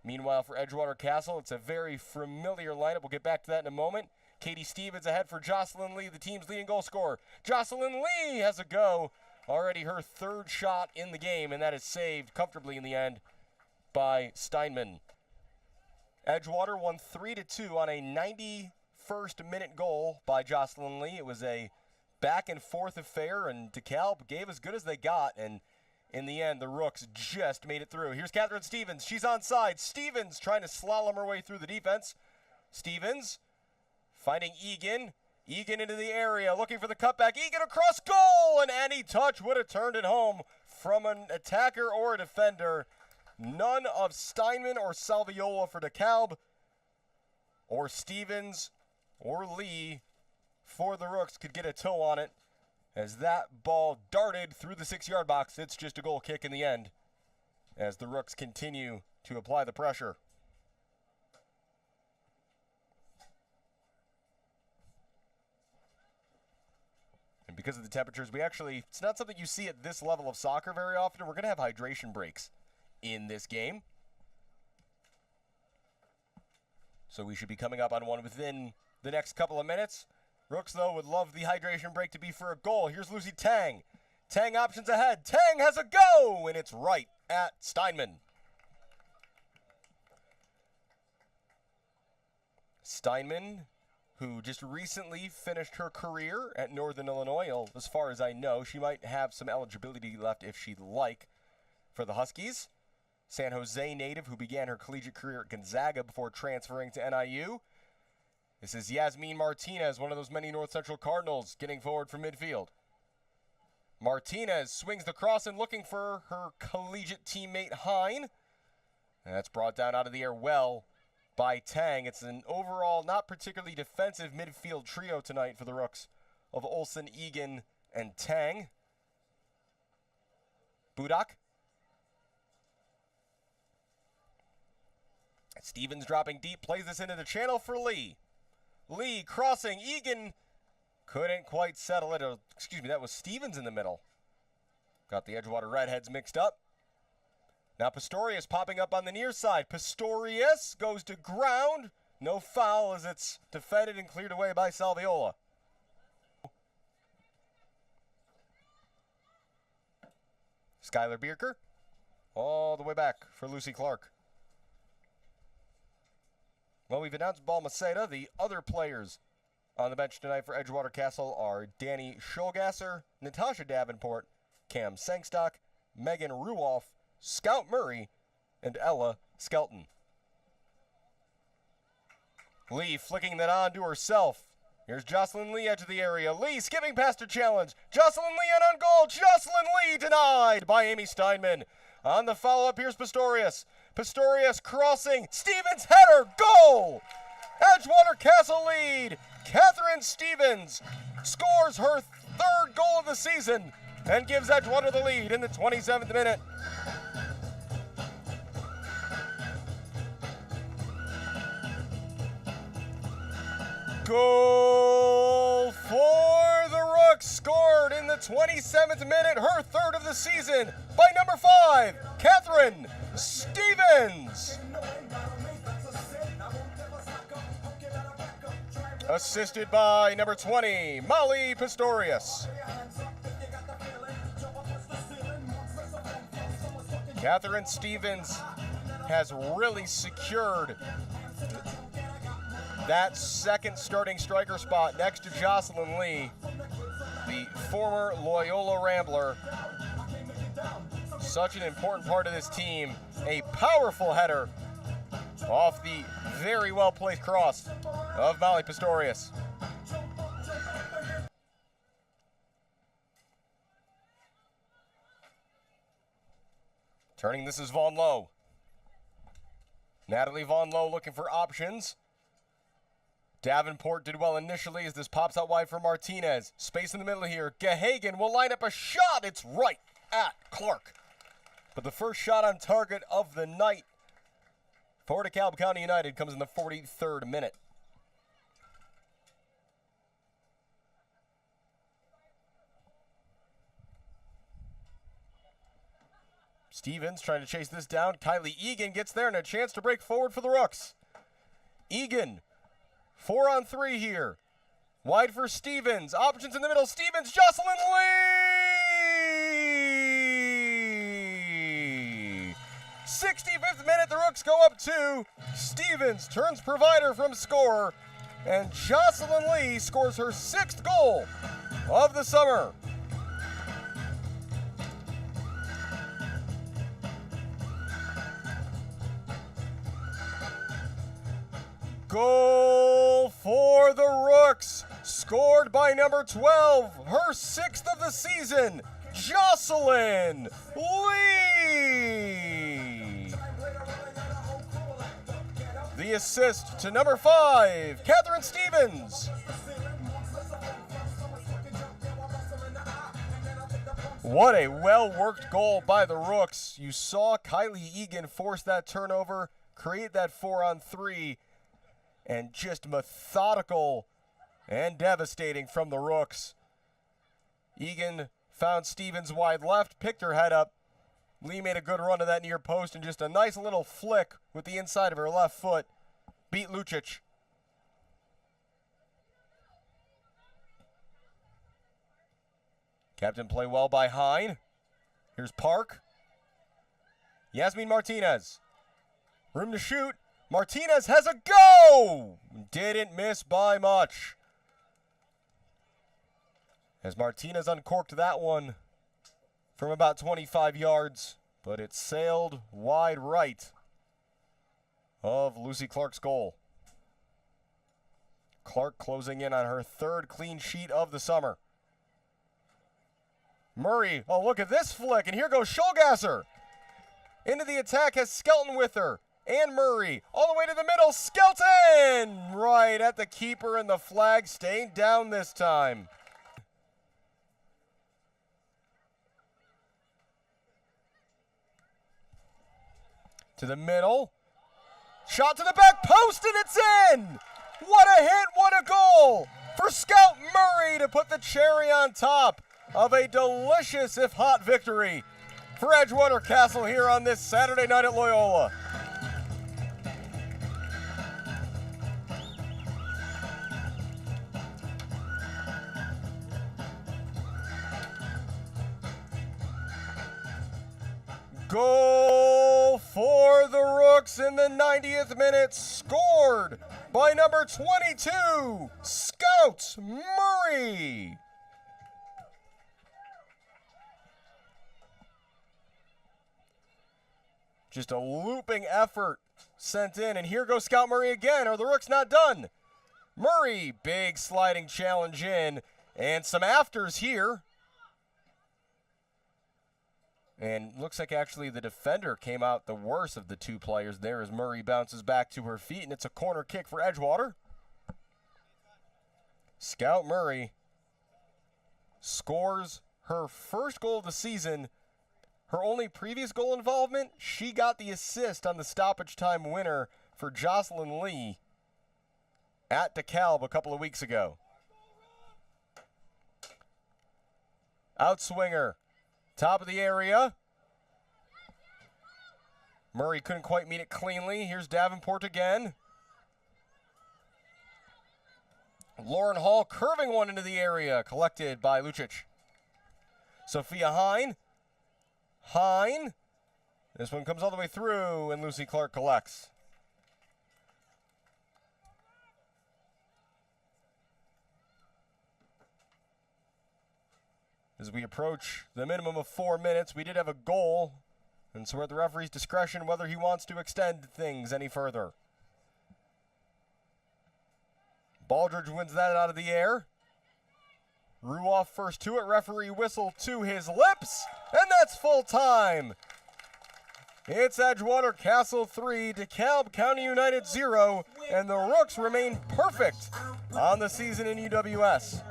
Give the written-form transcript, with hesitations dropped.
Meanwhile, for Edgewater Castle, it's a very familiar lineup. We'll get back to that in a moment. Katie Stephens ahead for Jocelyn Leigh, the team's leading goal scorer. Jocelyn Leigh has a go. Already her third shot in the game, and that is saved comfortably in the end by Steinman. Edgewater won 3-2 on a 91st minute goal by Jocelyn Leigh. It was a back and forth affair, and DeKalb gave as good as they got, and in the end, the Rooks just made it through. Here's Katherine Stephens. She's onside. Stephens trying to slalom her way through the defense. Stephens finding Egan. Egan into the area, looking for the cutback. Egan across goal, and any touch would have turned it home from an attacker or a defender. None of Steinman or Salviola for DeKalb, or Stephens or Leigh for the Rooks could get a toe on it. As that ball darted through the 6-yard box, it's just a goal kick in the end as the Rooks continue to apply the pressure. And because of the temperatures, it's not something you see at this level of soccer very often. We're going to have hydration breaks in this game. So we should be coming up on one within the next couple of minutes. Rooks, though, would love the hydration break to be for a goal. Here's Lucy Tang. Tang options ahead. Tang has a go, and it's right at Steinman. Steinman, who just recently finished her career at Northern Illinois. As far as I know, she might have some eligibility left if she'd like for the Huskies. San Jose native who began her collegiate career at Gonzaga before transferring to NIU. This is Yasmin Martinez, one of those many North Central Cardinals, getting forward from midfield. Martinez swings the cross and looking for her collegiate teammate Hine. And that's brought down out of the air well by Tang. It's an overall not particularly defensive midfield trio tonight for the Rooks of Olsen, Egan, and Tang. Budak. Stephens dropping deep, plays this into the channel for Leigh. Leigh crossing, Egan couldn't quite settle it. Excuse me, that was Stephens in the middle. Got the Edgewater Redheads mixed up. Now Pistorius popping up on the near side. Pistorius goes to ground. No foul as it's defended and cleared away by Salviola. Skylar Bierker all the way back for Lucy Clark. Well, we've announced Balmaceda. The other players on the bench tonight for Edgewater Castle are Danny Schulgasser, Natasha Davenport, Cam Sengstock, Megan Ruoff, Scout Murray, and Ella Skelton. Leigh flicking that on to herself. Here's Jocelyn Leigh edge of the area. Leigh skipping past her challenge. Jocelyn Leigh in on goal. Jocelyn Leigh denied by Amy Steinman. On the follow-up, here's Pistorius. Pistorius crossing. Stephens header. Goal! Edgewater Castle lead. Katherine Stephens scores her third goal of the season and gives Edgewater the lead in the 27th minute. Goal for the Rooks, scored in the 27th minute, her third of the season, by number 5, Katherine Stephens. Assisted by number 20, Molly Pistorius. Katherine Stephens has really secured that second starting striker spot next to Jocelyn Leigh, the former Loyola Rambler. Such an important part of this team. A powerful header off the very well-placed cross of Molly Pistorius. Turning, this is Von Lowe. Natalie Von Lowe looking for options. Davenport did well initially as this pops out wide for Martinez. Space in the middle here. Gahagan will line up a shot. It's right at Clark. But the first shot on target of the night for DeKalb County United comes in the 43rd minute. Stephens trying to chase this down. Kylie Egan gets there and a chance to break forward for the Rooks. Egan, 4-on-3 here. Wide for Stephens. Options in the middle. Stephens, Jocelyn Leigh! 65th minute, the Rooks go up 2. Stephens turns provider from scorer. And Jocelyn Leigh scores her 6th goal of the summer. Goal for the Rooks, scored by number 12, her 6th of the season, Jocelyn Leigh. The assist to number 5, Katherine Stephens. What a well-worked goal by the Rooks. You saw Kylie Egan force that turnover, create that 4-on-3, and just methodical and devastating from the Rooks. Egan found Stephens wide left, picked her head up. Leigh made a good run to that near post and just a nice little flick with the inside of her left foot. Beat Lucic. Captain play well by Hine. Here's Park. Yasmin Martinez. Room to shoot. Martinez has a go! Didn't miss by much. As Martinez uncorked that one from about 25 yards, but it sailed wide right of Lucy Clark's goal. Clark closing in on her 3rd clean sheet of the summer. Murray, oh look at this flick, and here goes Schulgasser. Into the attack has Skelton with her. And Murray, all the way to the middle, Skelton! Right at the keeper, and the flag staying down this time. To the middle. Shot to the back post, and it's in! What a hit, what a goal for Scout Murray to put the cherry on top of a delicious, if hot, victory for Edgewater Castle here on this Saturday night at Loyola. Goal for the Rooks in the 90th minute, scored by number 22, Scout Murray. Just a looping effort sent in, and here goes Scout Murray again. Are the Rooks not done? Murray, big sliding challenge in, and some afters here. And looks like actually the defender came out the worst of the two players there as Murray bounces back to her feet, and it's a corner kick for Edgewater. Scout Murray scores her 1st goal of the season. Her only previous goal involvement, she got the assist on the stoppage time winner for Jocelyn Leigh at DeKalb a couple of weeks ago. Outswinger. Top of the area. Murray couldn't quite meet it cleanly. Here's Davenport again. Lauren Hall curving one into the area, collected by Lucic. Sophia Hine. Hine. This one comes all the way through, and Lucy Clark collects. As we approach the minimum of 4 minutes, we did have a goal, and so we're at the referee's discretion whether he wants to extend things any further. Baldridge wins that out of the air. Ruoff first to it, referee whistle to his lips, and that's full time. It's Edgewater Castle 3, DeKalb County United 0, and the Rooks remain perfect on the season in UWS.